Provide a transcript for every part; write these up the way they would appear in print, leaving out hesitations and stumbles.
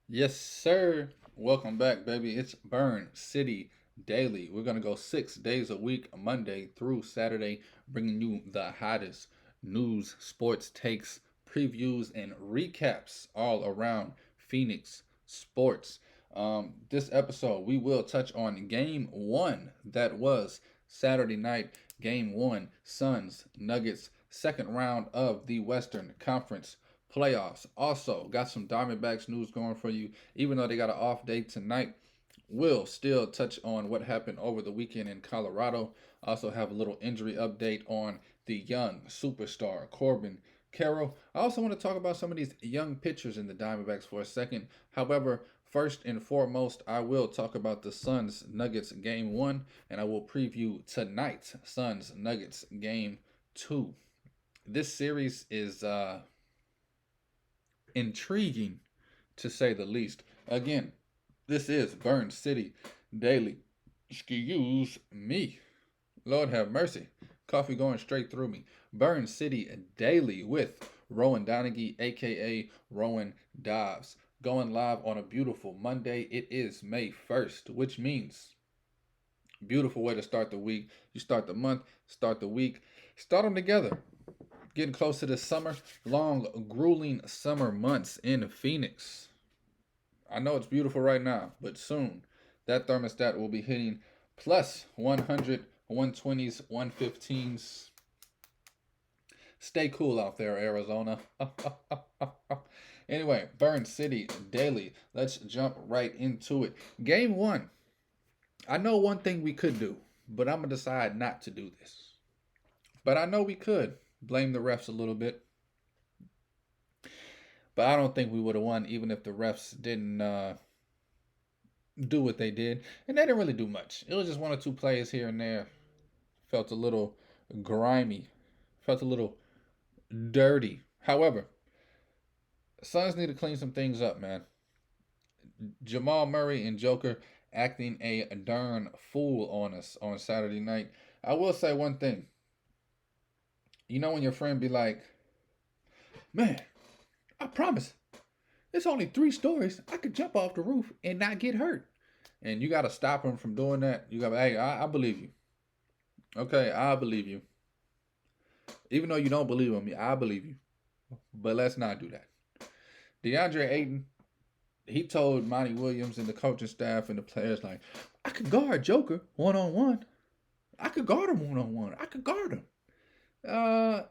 Yes, sir. Welcome back, baby. It's Burn City Daily. We're going to go 6 days a week, Monday through Saturday, bringing you the hottest news, sports takes, previews, and recaps all around Phoenix sports. This episode, we will touch on game one that was Saturday night. Game one, Suns, Nuggets, second round of the Western Conference playoffs. Also, got some Diamondbacks news going for you. Even though they got an off day tonight, we'll still touch on what happened over the weekend in Colorado. Also, have a little injury update on the young superstar Corbin Carroll. I also want to talk about some of these young pitchers in the Diamondbacks for a second. However, first and foremost, I will talk about the Suns Nuggets game one, and I will preview tonight's Suns Nuggets game two. This series is intriguing to say the least. Again, this is Burn City Daily. Excuse me. Lord have mercy. Coffee going straight through me. Burn City Daily with Rowan Donaghy, aka Rowan Dobbs. Going live on a beautiful Monday. It is May 1st, which means beautiful way to start the week. You start the month, start the week, start them together. Getting close to the summer, long, grueling summer months in Phoenix. I know it's beautiful right now, but soon that thermostat will be hitting plus 100, 120s, 115s. Stay cool out there, Arizona. Anyway, Burn City Daily. Let's jump right into it. Game one. I know one thing we could do, but I'm going to decide not to do this. But I know we could blame the refs a little bit. But I don't think we would have won even if the refs didn't do what they did. And they didn't really do much. It was just one or two plays here and there. Felt a little grimy. Felt a little dirty. However, Suns need to clean some things up, man. Jamal Murray and Joker acting a darn fool on us on Saturday night. I will say one thing. You know when your friend be like, man, I promise, it's only 3 stories. I could jump off the roof and not get hurt. And you got to stop him from doing that. You got to, hey, I believe you. Okay, I believe you. Even though you don't believe in me, I believe you. But let's not do that. DeAndre Ayton, he told Monty Williams and the coaching staff and the players, like, I could guard Joker one on one. I could guard him one on one. I could guard him. Uh,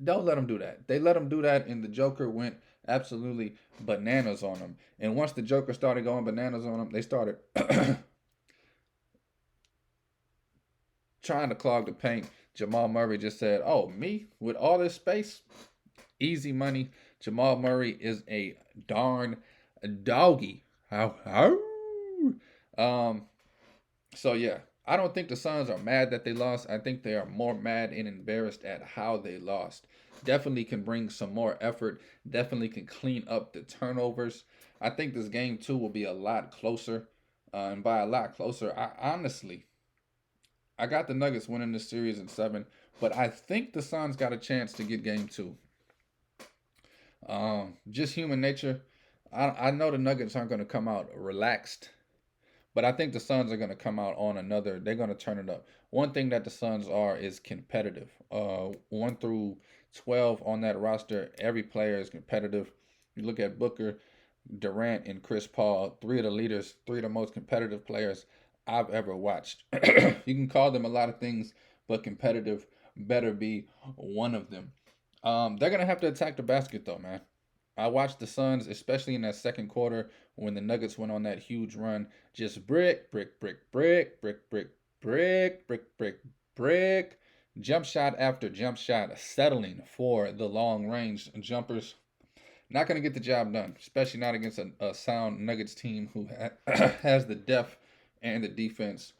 don't let him do that. They let him do that, and the Joker went absolutely bananas on him. And once the Joker started going bananas on him, they started trying to clog the paint. Jamal Murray just said, "Oh, me with all this space, easy money." Jamal Murray is a darn doggy. How? Um. So yeah, I don't think the Suns are mad that they lost. I think they are more mad and embarrassed at how they lost. Definitely can bring some more effort. Definitely can clean up the turnovers. I think this game two will be a lot closer. And by a lot closer, I got the Nuggets winning this series in seven, but I think the Suns got a chance to get game two. Just human nature. I know the Nuggets aren't going to come out relaxed, but I think the Suns are going to come out on another. They're going to turn it up. One thing that the Suns are is competitive. 1 through 12 on that roster, every player is competitive. You look at Booker, Durant, and Chris Paul, three of the leaders, three of the most competitive players I've ever watched. You can call them a lot of things, but competitive better be one of them. They're gonna have to attack the basket though, man. I watched the Suns, especially in that second quarter when the Nuggets went on that huge run. Just brick, brick, brick, brick, brick, brick, brick, brick, brick, brick. Jump shot after jump shot, settling for the long range jumpers. Not going to get the job done, especially not against a sound Nuggets team who has the depth and the defense.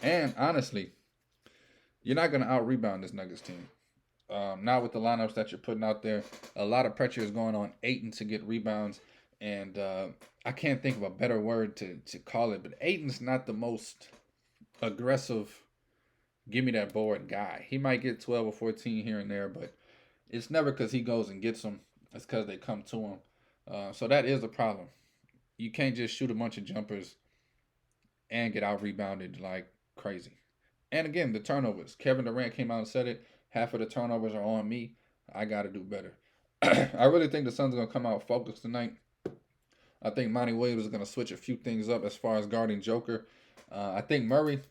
And honestly, you're not going to out rebound this Nuggets team. Not with the lineups that you're putting out there. A lot of pressure is going on Aiton to get rebounds. And I can't think of a better word to call it, but Aiton's not the most aggressive, give me that board guy. He might get 12 or 14 here and there, but it's never because he goes and gets them. It's because they come to him. So that is a problem. You can't just shoot a bunch of jumpers and get out rebounded like crazy. And again, the turnovers. Kevin Durant came out and said it. Half of the turnovers are on me. I got to do better. I really think the Suns are going to come out focused tonight. I think Monty Williams is going to switch a few things up as far as guarding Joker. I think Murray,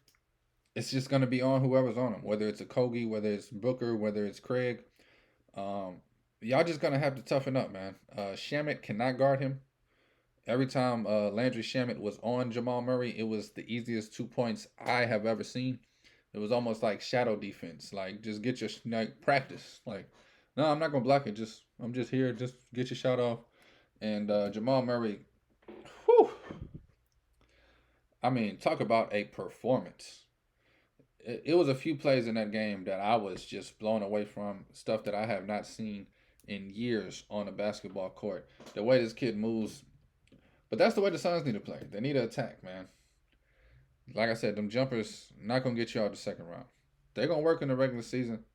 it's just going to be on whoever's on him, whether it's a Kogi, whether it's Booker, whether it's Craig. Um, y'all just going to have to toughen up, man. Shamit cannot guard him. Every time Landry Shamit was on Jamal Murray, it was the easiest 2 points I have ever seen. It was almost like shadow defense. Like, just get your like practice. Like, no, I'm not gonna block it. I'm just here. Just get your shot off. And Jamal Murray, whew, I mean, talk about a performance. It was a few plays in that game that I was just blown away from. Stuff that I have not seen in years on a basketball court. The way this kid moves, but that's the way the Suns need to play. They need to attack, man. Like I said, them jumpers not gonna get you out the second round. They're gonna work in the regular season,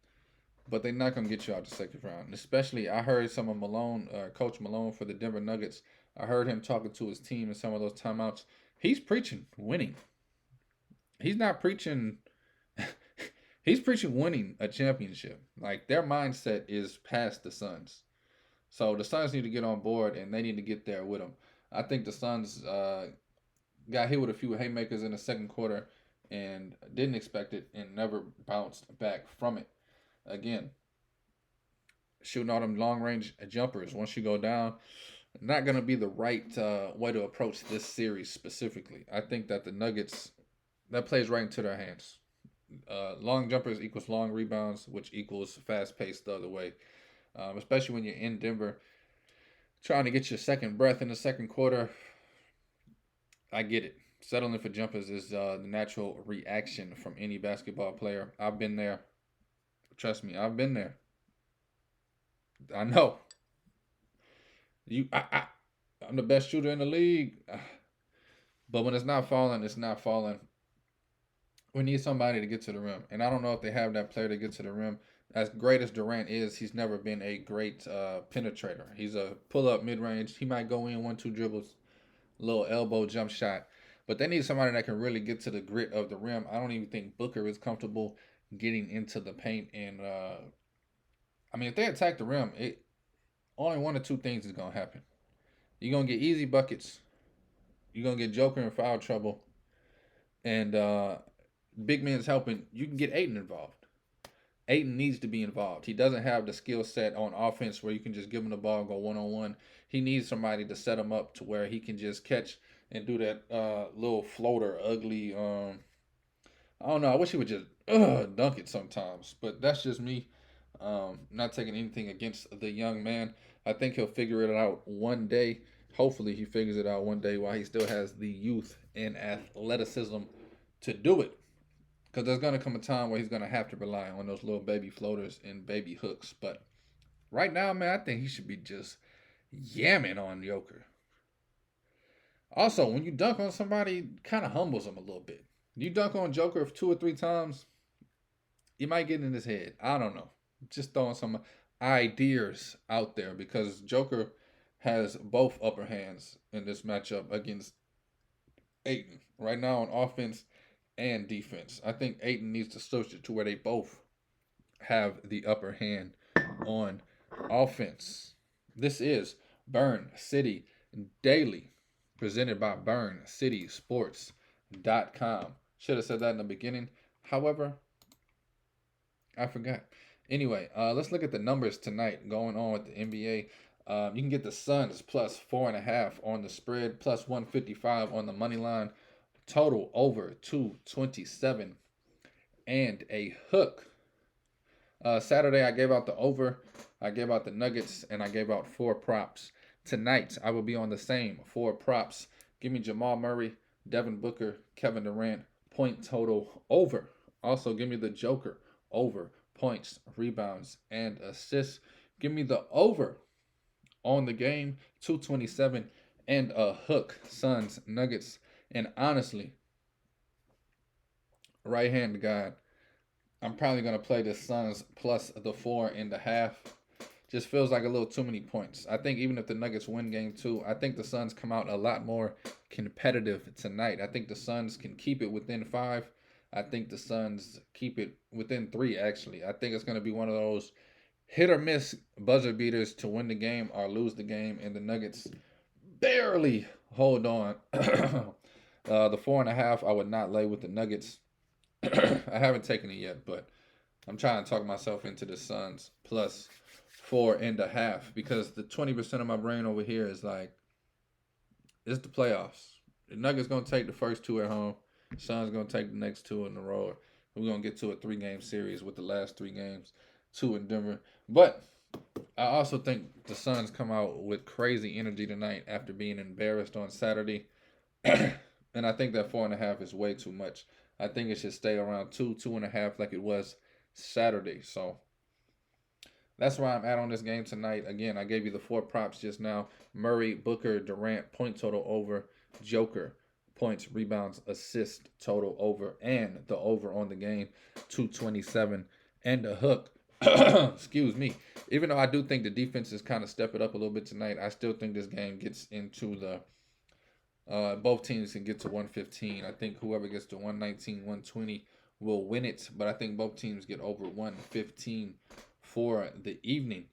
but they're not gonna get you out the second round. And especially, I heard some of Malone, Coach Malone for the Denver Nuggets. I heard him talking to his team in some of those timeouts. He's preaching winning. He's not preaching. He's preaching winning a championship. Like, their mindset is past the Suns. So the Suns need to get on board and they need to get there with them. I think the Suns got hit with a few haymakers in the second quarter and didn't expect it and never bounced back from it. Again, shooting all them long range jumpers once you go down, not going to be the right way to approach this series specifically. I think that the Nuggets, that plays right into their hands. Long jumpers equals long rebounds, which equals fast pace the other way. Especially when you're in Denver, trying to get your second breath in the second quarter. I get it. Settling for jumpers is the natural reaction from any basketball player. I've been there. Trust me, I've been there. I know. I'm the best shooter in the league. But when it's not falling, it's not falling. We need somebody to get to the rim. And I don't know if they have that player to get to the rim. As great as Durant is, he's never been a great penetrator. He's a pull-up mid-range. He might go in 1-2 dribbles, little elbow jump shot. But they need somebody that can really get to the grit of the rim. I don't even think Booker is comfortable getting into the paint. And, I mean, if they attack the rim, only one or two things is going to happen. You're going to get easy buckets. You're going to get Joker in foul trouble. And big man's helping. You can get Ayton involved. Ayton needs to be involved. He doesn't have the skill set on offense where you can just give him the ball and go one-on-one. He needs somebody to set him up to where he can just catch and do that little floater, ugly. I don't know. I wish he would just dunk it sometimes. But that's just me. Not taking anything against the young man. I think he'll figure it out one day. Hopefully he figures it out one day while he still has the youth and athleticism to do it. Because there's going to come a time where he's going to have to rely on those little baby floaters and baby hooks. But right now, man, I think he should be just yamming on Joker. Also, when you dunk on somebody, it kind of humbles him a little bit. You dunk on Joker 2 or 3 times, you might get in his head. I don't know. Just throwing some ideas out there because Joker has both upper hands in this matchup against Ayton. Right now on offense and defense. I think Ayton needs to switch it to where they both have the upper hand on offense. This is Burn City Daily, presented by BurnCitySports.com. Should have said that in the beginning. However, I forgot. Anyway, let's look at the numbers tonight going on with the NBA. You can get the Suns plus 4.5 on the spread, plus 155 on the money line. Total over 227 and a hook. Saturday I gave out the over, I gave out the Nuggets, and I gave out 4 props. Tonight I will be on the same 4 props. Give me Jamal Murray, Devin Booker, Kevin Durant, point total over. Also give me the Joker over points, rebounds, and assists. Give me the over on the game, 227 and a hook. Suns, Nuggets. And honestly, right hand guy, I'm probably going to play the Suns plus the 4.5 just feels like a little too many points. I think even if the Nuggets win game two, I think the Suns come out a lot more competitive tonight. I think the Suns can keep it within five. I think the Suns keep it within three, actually. I think it's going to be one of those hit or miss buzzer beaters to win the game or lose the game, and the Nuggets barely hold on. The 4.5, I would not lay with the Nuggets. I haven't taken it yet, but I'm trying to talk myself into the Suns plus 4.5 because the 20% of my brain over here is like, it's the playoffs. The Nuggets gonna take the first two at home. Suns gonna take the next two in the road. We're gonna get to a 3-game series with the last 3 games, two in Denver. But I also think the Suns come out with crazy energy tonight after being embarrassed on Saturday. And I think that 4.5 is way too much. I think it should stay around 2.5 like it was Saturday. So that's where I'm at on this game tonight. Again, I gave you the 4 props just now. Murray, Booker, Durant, point total over. Joker, points, rebounds, assist total over. And the over on the game, 227. And the hook, excuse me. Even though I do think the defense is kind of step it up a little bit tonight, I still think this game gets into the both teams can get to 115. I think whoever gets to 119, 120 will win it. But I think both teams get over 115 for the evening.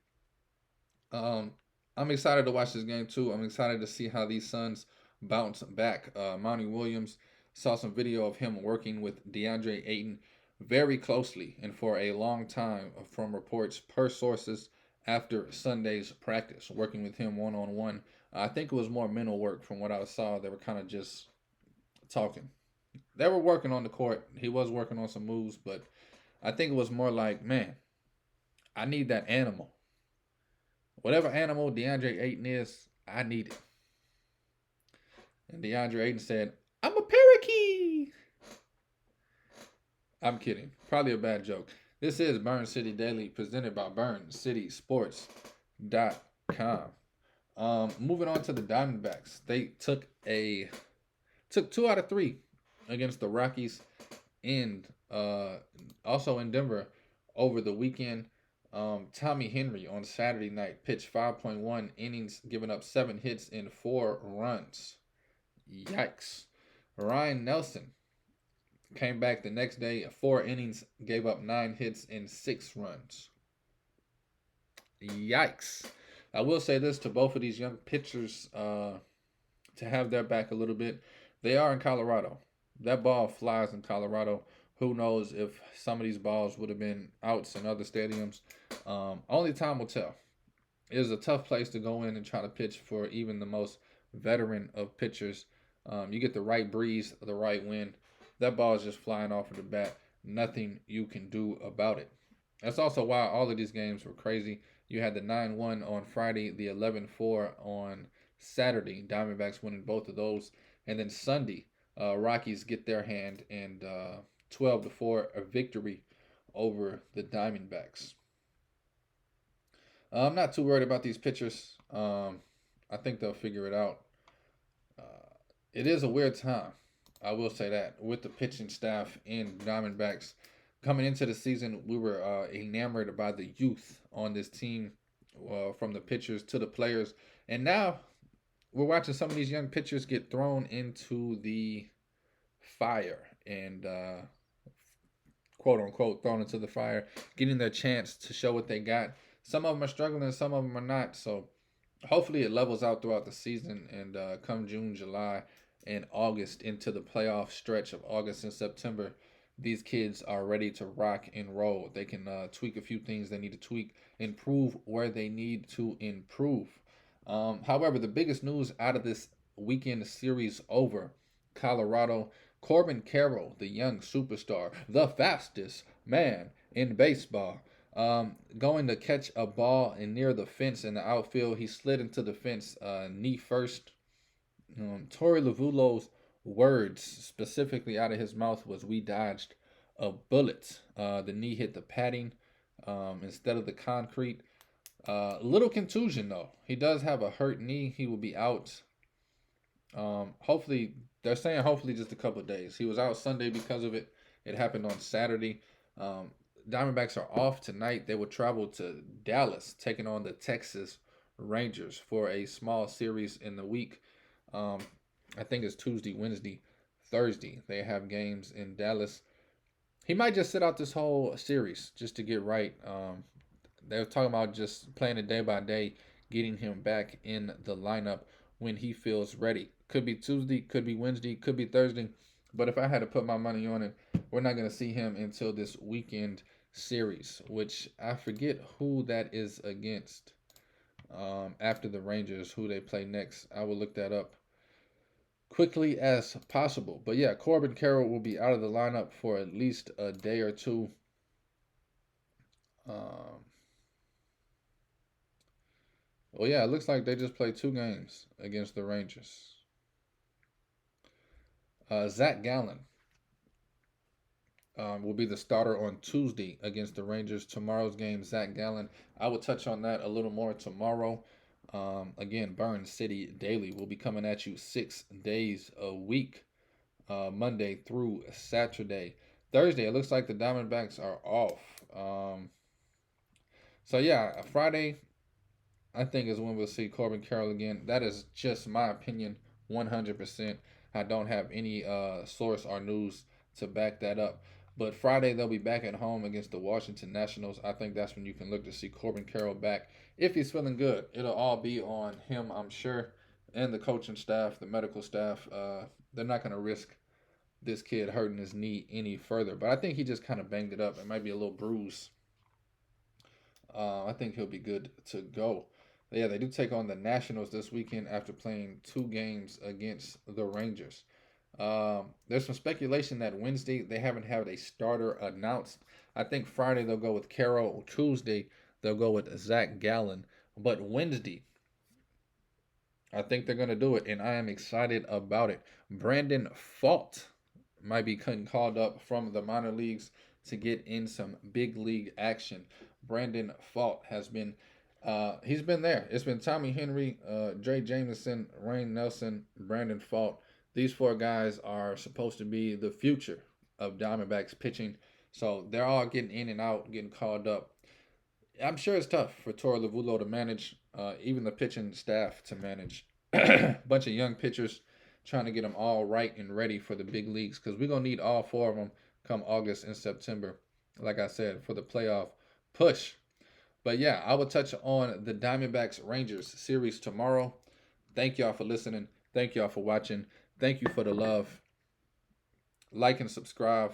I'm excited to watch this game too. I'm excited to see how these Suns bounce back. Monty Williams, saw some video of him working with DeAndre Ayton very closely and for a long time from reports per sources after Sunday's practice, working with him one-on-one. I think it was more mental work from what I saw. They were kind of just talking. They were working on the court. He was working on some moves, but I think it was more like, man, I need that animal. Whatever animal DeAndre Ayton is, I need it. And DeAndre Ayton said, I'm a parakeet. I'm kidding. Probably a bad joke. This is Burn City Daily, presented by BurnCitySports.com. Moving on to the Diamondbacks. They took 2 out of 3 against the Rockies and also in Denver over the weekend. Tommy Henry on Saturday night pitched 5.1 innings, giving up 7 hits and 4 runs. Yikes. Ryan Nelson came back the next day, 4 innings, gave up 9 hits and 6 runs. Yikes. I will say this to both of these young pitchers to have their back a little bit. They are in Colorado. That ball flies in Colorado. Who knows if some of these balls would have been outs in other stadiums. Only time will tell. It is a tough place to go in and try to pitch for even the most veteran of pitchers. You get the right breeze, the right wind. That ball is just flying off of the bat. Nothing you can do about it. That's also why all of these games were crazy. You had the 9-1 on Friday, the 11-4 on Saturday. Diamondbacks winning both of those. And then Sunday, Rockies get their hand and 12-4, a victory over the Diamondbacks. I'm not too worried about these pitchers. I think they'll figure it out. It is a weird time, I will say that, with the pitching staff in Diamondbacks. Coming into the season, we were enamored by the youth on this team, from the pitchers to the players. And now we're watching some of these young pitchers get thrown into the fire and quote unquote thrown into the fire, getting their chance to show what they got. Some of them are struggling, some of them are not. So hopefully it levels out throughout the season, and come June, July, and August into the playoff stretch of August and September, these kids are ready to rock and roll. They can tweak a few things they need to tweak, improve where they need to improve. However, the biggest news out of this weekend series over Colorado, Corbin Carroll, the young superstar, the fastest man in baseball, going to catch a ball and near the fence in the outfield. He slid into the fence knee first. Torey Lovullo's words specifically out of his mouth was, "We dodged a bullet." The knee hit the padding instead of the concrete. Little contusion though. He does have a hurt knee. He will be out. Hopefully, they're saying hopefully just a couple of days. He was out Sunday because of it. It happened on Saturday. Diamondbacks are off tonight. They will travel to Dallas, taking on the Texas Rangers for a small series in the week. Um, I think it's Tuesday, Wednesday, Thursday. They have games in Dallas. He might just sit out this whole series just to get right. They were talking about just playing it day by day, getting him back in the lineup when he feels ready. Could be Tuesday, could be Wednesday, could be Thursday. But if I had to put my money on it, we're not going to see him until this weekend series, which I forget who that is against. After the Rangers, who they play next. I will look that up quickly as possible. But yeah, Corbin Carroll will be out of the lineup for at least a day or two. Um, well, yeah, it looks like they just played 2 games against the Rangers. Zach Gallen will be the starter on Tuesday against the Rangers. Tomorrow's game, Zach Gallen. I will touch on that a little more tomorrow. Again, Burn City Daily will be coming at you 6 days a week, Monday through Saturday. Thursday, it looks like the Diamondbacks are off. So yeah, Friday, I think is when we'll see Corbin Carroll again. That is just my opinion, 100%. I don't have any source or news to back that up. But Friday they'll be back at home against the Washington Nationals. I think that's when you can look to see Corbin Carroll back if he's feeling good. It'll all be on him, I'm sure, and the coaching staff, the medical staff. They're not going to risk this kid hurting his knee any further. But I think he just kind of banged it up. It might be a little bruise. I think he'll be good to go. Yeah, they do take on the Nationals this weekend after playing 2 games against the Rangers. There's some speculation that Wednesday they haven't had a starter announced. I think Friday they'll go with Carroll. Tuesday they'll go with Zach Gallen. But Wednesday, I think they're going to do it, and I am excited about it. Brandon Fault might be called up from the minor leagues to get in some big league action. Brandon Fault has been he's been there. It's been Tommy Henry, Dre Jameson, Rain Nelson, Brandon Fault. These 4 guys are supposed to be the future of Diamondbacks pitching. So they're all getting in and out, getting called up. I'm sure it's tough for Torey Lovullo to manage, even the pitching staff to manage. Bunch of young pitchers trying to get them all right and ready for the big leagues because we're going to need all 4 of them come August and September, like I said, for the playoff push. But yeah, I will touch on the Diamondbacks Rangers series tomorrow. Thank y'all for listening. Thank y'all for watching. Thank you for the love. Like and subscribe.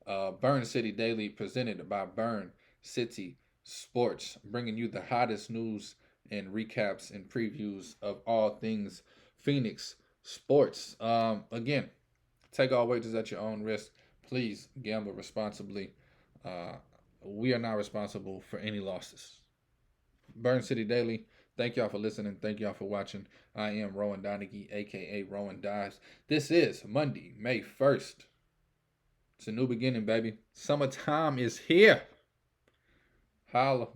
Burn City Daily, presented by Burn City Sports, bringing you the hottest news and recaps and previews of all things Phoenix sports. Again, take all wagers at your own risk. Please gamble responsibly. We are not responsible for any losses. Burn City Daily. Thank y'all for listening. Thank y'all for watching. I am Rowan Donaghy, aka Rowan Dives. This is Monday, May 1st. It's a new beginning, baby. Summertime is here. Holla.